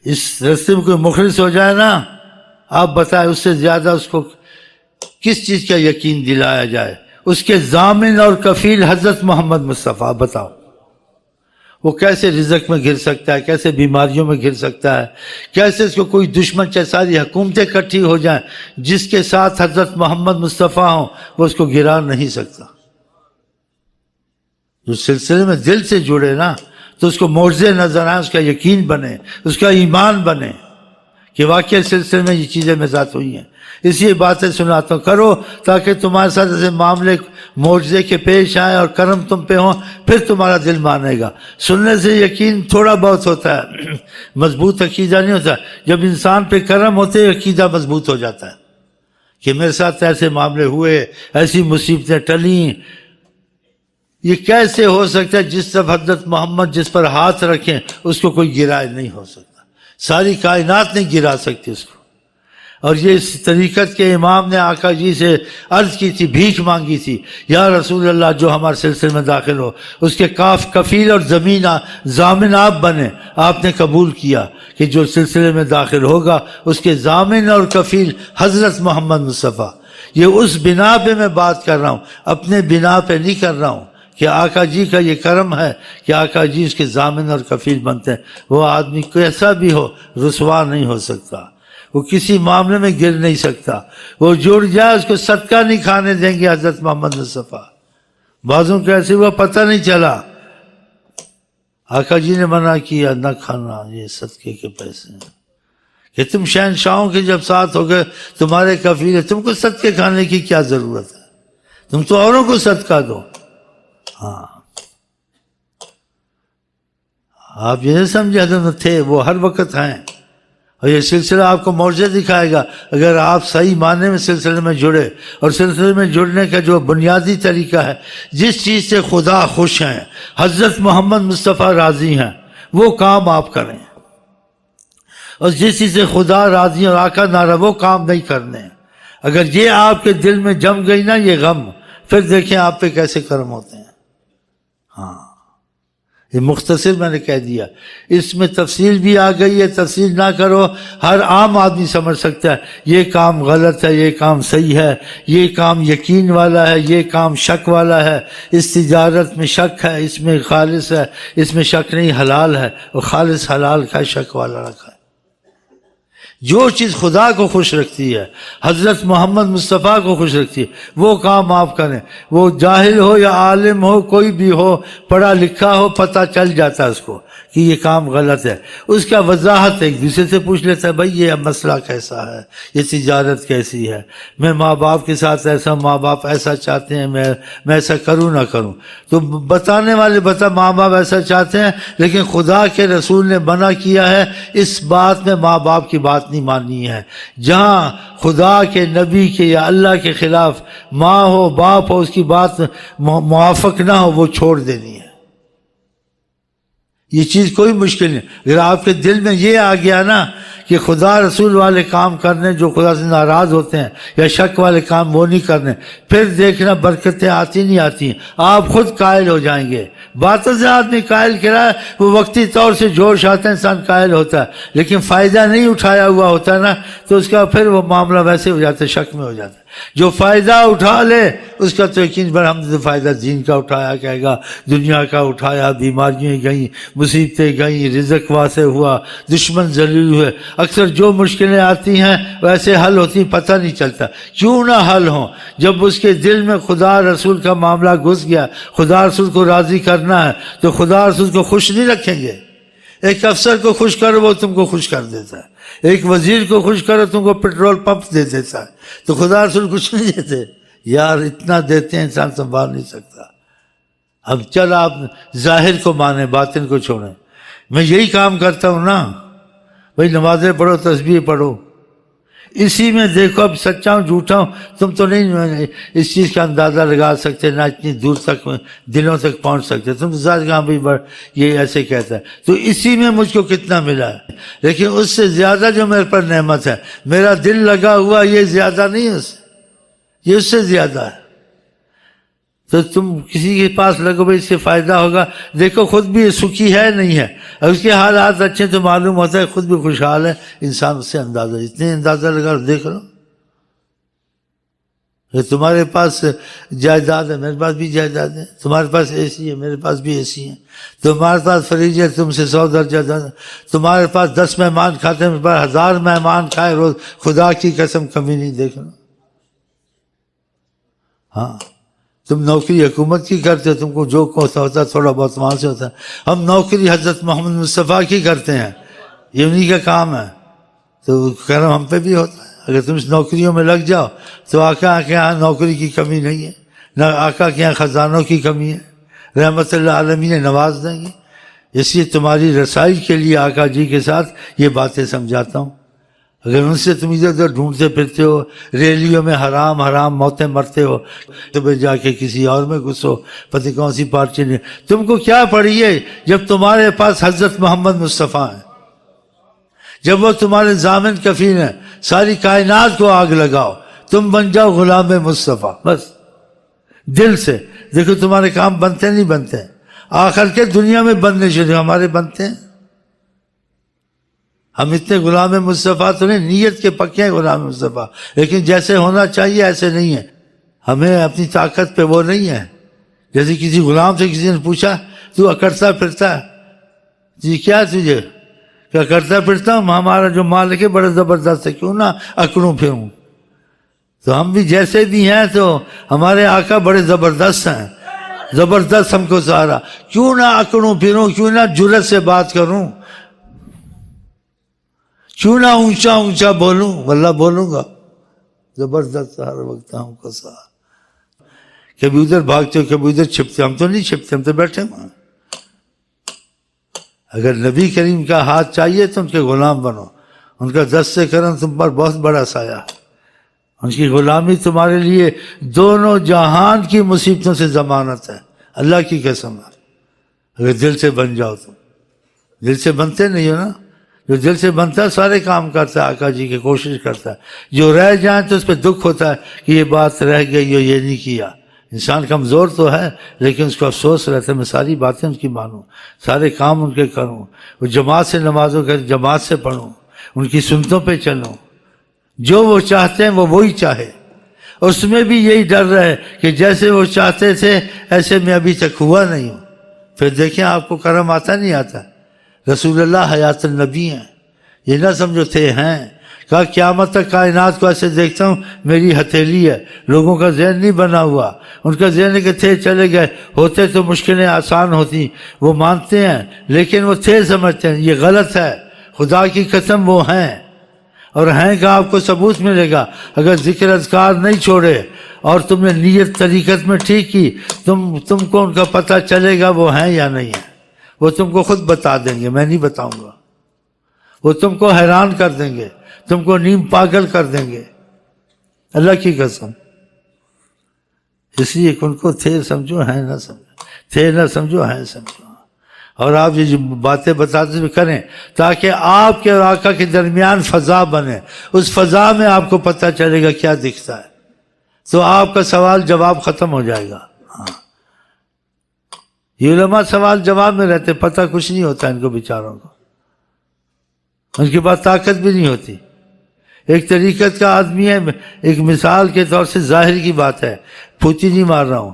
اس رستے میں کوئی مخلص ہو جائے نا، آپ بتائیں اس سے زیادہ اس کو کس چیز کا یقین دلایا جائے؟ اس کے ضامن اور کفیل حضرت محمد مصطفیٰ. بتاؤ وہ کیسے رزق میں گر سکتا ہے، کیسے بیماریوں میں گر سکتا ہے، کیسے اس کو کوئی دشمن چاہے ساری حکومتیں اکٹھی ہو جائیں، جس کے ساتھ حضرت محمد مصطفیٰ ہوں وہ اس کو گرا نہیں سکتا. جو سلسلے میں دل سے جڑے نا تو اس کو معجزے نظر آئیں، اس کا یقین بنے، اس کا ایمان بنے کہ واقعی سلسلے میں یہ چیزیں میرے ساتھ ہوئی ہیں. اس لیے باتیں سناتا ہوں، کرو تاکہ تمہارے ساتھ ایسے معاملے معجزے کے پیش آئیں اور کرم تم پہ ہوں، پھر تمہارا دل مانے گا. سننے سے یقین تھوڑا بہت ہوتا ہے، مضبوط عقیدہ نہیں ہوتا. جب انسان پہ کرم ہوتے عقیدہ مضبوط ہو جاتا ہے کہ میرے ساتھ ایسے معاملے ہوئے، ایسی مصیبتیں ٹلیں. یہ کیسے ہو سکتا ہے؟ جس طرف حضرت محمد جس پر ہاتھ رکھیں اس کو کوئی گرائے نہیں ہو سکتا، ساری کائنات نہیں گرا سکتی اس کو. اور یہ اس طریقت کے امام نے آقا جی سے عرض کی تھی، بھیک مانگی تھی، یا رسول اللہ جو ہمارے سلسلے میں داخل ہو اس کے کفیل اور ضامن آپ بنے. آپ نے قبول کیا کہ جو سلسلے میں داخل ہوگا اس کے ضامن اور کفیل حضرت محمد مصطفیٰ. یہ اس بنا پہ میں بات کر رہا ہوں، اپنے بنا پہ نہیں کر رہا ہوں کہ آقا جی کا یہ کرم ہے کہ آقا جی اس کے ضامن اور کفیل بنتے ہیں. وہ آدمی کیسا بھی ہو رسوا نہیں ہو سکتا، وہ کسی معاملے میں گر نہیں سکتا. وہ جڑ جائے اس کو صدقہ نہیں کھانے دیں گے حضرت محمد مصطفیٰ. بعضوں کو ایسے ہوا پتہ نہیں چلا، آقا جی نے منع کیا نہ کھانا، یہ صدقے کے پیسے ہیں کہ تم شہنشاہوں کے جب ساتھ ہو گئے تمہارے کفیل ہے، تم کو صدقے کھانے کی کیا ضرورت ہے، تم تو اوروں کو صدقہ دو. ہاں آپ یہ نہیں سمجھے حضرت تھے، وہ ہر وقت ہیں. اور یہ سلسلہ آپ کو معجزے دکھائے گا اگر آپ صحیح معنی میں سلسلے میں جڑے. اور سلسلے میں جڑنے کا جو بنیادی طریقہ ہے، جس چیز سے خدا خوش ہیں، حضرت محمد مصطفیٰ راضی ہیں، وہ کام آپ کریں. اور جس چیز سے خدا راضی اور آقا ناراض وہ کام نہیں کرنے. اگر یہ آپ کے دل میں جم گئی نا یہ غم، پھر دیکھیں آپ پہ کیسے کرم ہوتے ہیں. ہاں یہ مختصر میں نے کہہ دیا، اس میں تفصیل بھی آ گئی ہے. تفصیل نہ کرو، ہر عام آدمی سمجھ سکتا ہے یہ کام غلط ہے، یہ کام صحیح ہے، یہ کام یقین والا ہے، یہ کام شک والا ہے. اس تجارت میں شک ہے، اس میں خالص ہے، اس میں شک نہیں حلال ہے، وہ خالص حلال کا شک والا رکھا ہے. جو چیز خدا کو خوش رکھتی ہے، حضرت محمد مصطفیٰ کو خوش رکھتی ہے، وہ کام آپ کریں. وہ جاہل ہو یا عالم ہو، کوئی بھی ہو، پڑھا لکھا ہو، پتہ چل جاتا ہے اس کو کہ یہ کام غلط ہے. اس کا وضاحت ایک دوسرے سے پوچھ لیتا ہے، بھائی یہ مسئلہ کیسا ہے، یہ تجارت کیسی ہے، میں ماں باپ کے ساتھ ایسا، ماں باپ ایسا چاہتے ہیں، میں ایسا کروں نہ کروں. تو بتانے والے ماں باپ ایسا چاہتے ہیں، لیکن خدا کے رسول نے منع کیا ہے اس بات میں ماں باپ کی بات نہیں ماننی ہے. جہاں خدا کے نبی کے یا اللہ کے خلاف ماں ہو باپ ہو اس کی بات موافق نہ ہو، وہ چھوڑ دینی ہے. یہ چیز کوئی مشکل نہیں. اگر آپ کے دل میں یہ آ گیا نا کہ خدا رسول والے کام کرنے جو خدا سے ناراض ہوتے ہیں، یا شک والے کام وہ نہیں کرنے، پھر دیکھنا برکتیں آتی نہیں آتی، آپ خود قائل ہو جائیں گے. باتوں سے آدمی قائل کرا ہے، وہ وقتی طور سے جوش آتا ہے انسان قائل ہوتا ہے، لیکن فائدہ نہیں اٹھایا ہوا ہوتا ہے نا تو اس کا پھر وہ معاملہ ویسے ہو جاتا ہے، شک میں ہو جاتا ہے. جو فائدہ اٹھا لے اس کا تو یقین پر ہم نے فائدہ دین کا اٹھایا، کہے گا دنیا کا اٹھایا، بیماریاں گئیں، مصیبتیں گئیں، رزق واسع ہوا، دشمن ذلیل ہوئے. اکثر جو مشکلیں آتی ہیں ویسے حل ہوتی پتہ نہیں چلتا. کیوں نہ حل ہوں؟ جب اس کے دل میں خدا رسول کا معاملہ گھس گیا، خدا رسول کو راضی کرنا ہے تو خدا رسول کو خوش نہیں رکھیں گے. ایک افسر کو خوش کرو وہ تم کو خوش کر دیتا ہے، ایک وزیر کو خوش کرو تم کو پیٹرول پمپ دے دیتا ہے. تو خدا رسول کچھ نہیں دیتے یار، اتنا دیتے ہیں انسان سنبھال نہیں سکتا. اب چل آپ ظاہر کو مانیں، باطن کو چھوڑیں. میں یہی کام کرتا ہوں نا بھائی، نمازیں پڑھو، تسبیح پڑھو، اسی میں دیکھو. اب سچا ہوں جھوٹا ہوں تم تو نہیں اس چیز کا اندازہ لگا سکتے، نہ اتنی دور تک دلوں تک پہنچ سکتے. تم تو ذات کہاں بھی یہ ایسے کہتا ہے. تو اسی میں مجھ کو کتنا ملا ہے، لیکن اس سے زیادہ جو میرے پر نعمت ہے، میرا دل لگا ہوا، یہ زیادہ نہیں ہے، یہ اس سے زیادہ ہے. تو تم کسی کے پاس لگو بھائی اس سے فائدہ ہوگا، دیکھو خود بھی سکھی ہے نہیں ہے، اور اس کے حالات اچھے تو معلوم ہوتا ہے خود بھی خوشحال ہے، انسان اس سے اندازہ اتنے اندازہ لگا دیکھ لو کہ تمہارے پاس جائیداد ہے، میرے پاس بھی جائیداد ہے، تمہارے پاس اے سی ہے، میرے پاس بھی اے سی ہے، تمہارے پاس فریج ہے تم سے 100 درجہ زیادہ، تمہارے پاس 10 مہمان کھاتے ہیں، میرے پاس 1000 مہمان کھائے روز، خدا کی قسم کمی نہیں دیکھنا۔ ہاں تم نوکری حکومت کی کرتے ہو، تم کو جو ہوتا ہے تھوڑا بہت وہاں سے ہوتا ہے، ہم نوکری حضرت محمد مصطفیٰ کی کرتے ہیں، یہ انہی کا کام ہے، تو کرم ہم پہ بھی ہوتا ہے۔ اگر تم اس نوکریوں میں لگ جاؤ تو آقا کے یہاں نوکری کی کمی نہیں ہے، نہ آقا کے یہاں خزانوں کی کمی ہے، رحمت اللہ عالمین نے نواز دیں گے۔ اس لیے تمہاری رسائی کے لیے آقا جی کے ساتھ یہ باتیں سمجھاتا ہوں۔ اگر ان سے تم ادھر ادھر ڈھونڈتے پھرتے ہو، ریلیوں میں حرام حرام موتیں مرتے ہو، تو پھر جا کے کسی اور میں گھسو، پتہ کون سی پارٹی نے تم کو کیا پڑھی ہے، جب تمہارے پاس حضرت محمد مصطفیٰ ہیں، جب وہ تمہارے ضامن کفیل ہیں، ساری کائنات کو آگ لگاؤ، تم بن جاؤ غلام مصطفیٰ، بس دل سے۔ دیکھو تمہارے کام بنتے نہیں بنتے، آخر کے دنیا میں بننے شروع، ہمارے بنتے ہیں۔ ہم اتنے غلام مصطفیٰ تو نہیں، نیت کے پکے ہیں غلام مصطفیٰ، لیکن جیسے ہونا چاہیے ایسے نہیں ہے، ہمیں اپنی طاقت پہ وہ نہیں ہے۔ جیسے کسی غلام سے کسی نے پوچھا تو اکڑتا پھرتا ہے، جی کیا تجھے، کیا کرتا پھرتا ہوں، ہمارا جو مالک ہے بڑا زبردست ہے، کیوں نہ اکڑوں پھروں۔ تو ہم بھی جیسے بھی ہیں تو ہمارے آقا بڑے زبردست ہیں، زبردست ہم کو سہارا، کیوں نہ اکڑوں پھروں، کیوں نہ جرت سے بات کروں، کیوں نہ اونچا اونچا بولوں، واللہ بولوں گا، زبردست ہر وقت ہم کو سہارا۔ کبھی ادھر بھاگتے ہو کبھی ادھر چھپتے، ہم تو نہیں چھپتے، ہم تو بیٹھے وہاں۔ اگر نبی کریم کا ہاتھ چاہیے تو ان کے غلام بنو، ان کا دست کرم تم پر بہت بڑا سایہ ہے، ان کی غلامی تمہارے لیے دونوں جہان کی مصیبتوں سے ضمانت ہے، اللہ کی قسم ہے۔ اگر دل سے بن جاؤ تم، دل سے بنتے نہیں ہو نا، جو دل سے بنتا ہے سارے کام کرتا ہے، آقا جی کی کوشش کرتا ہے، جو رہ جائیں تو اس پہ دکھ ہوتا ہے کہ یہ بات رہ گئی ہو، یہ نہیں کیا۔ انسان کمزور تو ہے لیکن اس کو افسوس رہتا ہے میں ساری باتیں ان کی مانوں، سارے کام ان کے کروں، وہ جماعت سے نمازوں کے جماعت سے پڑھوں، ان کی سنتوں پہ چلوں، جو وہ چاہتے ہیں وہ وہی چاہے، اس میں بھی یہی ڈر رہے کہ جیسے وہ چاہتے تھے ایسے میں ابھی تک ہوا نہیں ہوں۔ پھر دیکھیں آپ کو کرم آتا نہیں آتا، رسول اللہ حیات النبی ہیں، یہ نہ سمجھو تھے ہیں، کہا قیامت تک کائنات کو ایسے دیکھتا ہوں میری ہتھیلی ہے، لوگوں کا ذہن نہیں بنا ہوا، ان کا ذہن ہے کہ تھے چلے گئے، ہوتے تو مشکلیں آسان ہوتی، وہ مانتے ہیں لیکن وہ تھے سمجھتے ہیں، یہ غلط ہے، خدا کی قسم وہ ہیں، اور ہیں کا آپ کو ثبوت ملے گا۔ اگر ذکر اذکار نہیں چھوڑے اور تم نے نیت طریقت میں ٹھیک کی، تم کو ان کا پتہ چلے گا وہ ہیں یا نہیں ہیں، وہ تم کو خود بتا دیں گے، میں نہیں بتاؤں گا، وہ تم کو حیران کر دیں گے، تم کو نیم پاگل کر دیں گے، اللہ کی قسم۔ اس لیے ان کو تھے سمجھو ہیں نہ سمجھو، تھے نہ سمجھو ہیں سمجھو، اور آپ یہ جو باتیں بتاتے ہوئے کریں تاکہ آپ کے اور آقا کے درمیان فضا بنے، اس فضا میں آپ کو پتہ چلے گا کیا دکھتا ہے، تو آپ کا سوال جواب ختم ہو جائے گا۔ ہاں یہ علماء سوال جواب میں رہتے، پتہ کچھ نہیں ہوتا ان کو بیچاروں کو، ان کے پاس طاقت بھی نہیں ہوتی۔ ایک طریقت کا آدمی ہے، ایک مثال کے طور سے ظاہر کی بات ہے، پھوتی نہیں مار رہا ہوں،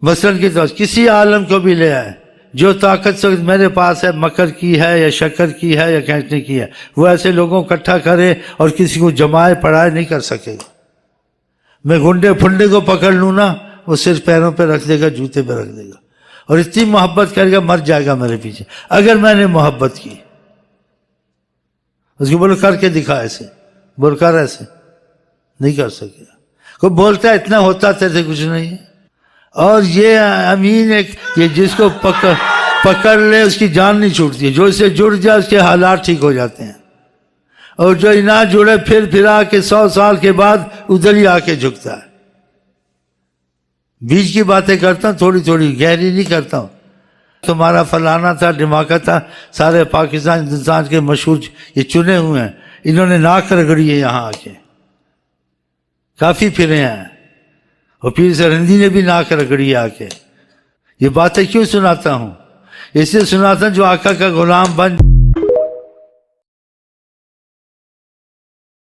مثلاً کے طور کسی عالم کو بھی لے آئے، جو طاقت سے میرے پاس ہے، مکر کی ہے یا شکر کی ہے یا کھینچنے کی ہے، وہ ایسے لوگوں کو اکٹھا کرے اور کسی کو جمائے پڑھائے نہیں کر سکے گا۔ میں گنڈے پھنڈے کو پکڑ لوں نا، وہ صرف پیروں پہ رکھ دے گا، جوتے پہ رکھ دے گا، اور اتنی محبت کرے گا مر جائے گا میرے پیچھے۔ اگر میں نے محبت کی، اس کو بولو کر کے دکھا، ایسے بول کر، ایسے نہیں کر سکے، کوئی بولتا ہے اتنا ہوتا تیرے کچھ نہیں ہے۔ اور یہ امین ایک، یہ جس کو پکڑ لے اس کی جان نہیں چھوٹتی ہے، جو اس سے جڑ جائے اس کے حالات ٹھیک ہو جاتے ہیں، اور جو نہ جڑے پھر پھرا کے 100 سال کے بعد ادھر ہی آ کے جھکتا ہے۔ بیچ کی باتیں کرتا ہوں، تھوڑی تھوڑی، گہری نہیں کرتا ہوں۔ تمہارا فلانا تھا، ڈھماکہ تھا، سارے پاکستان ہندوستان کے مشہور یہ چنے ہوئے ہیں، انہوں نے ناک رگڑی ہے یہاں آ کے، کافی پھرے ہیں، اور پیر سرہندی نے بھی ناک رگڑی آ کے. یہ باتیں کیوں سناتا ہوں؟ اس لیے سناتا ہوں جو آقا کا غلام بن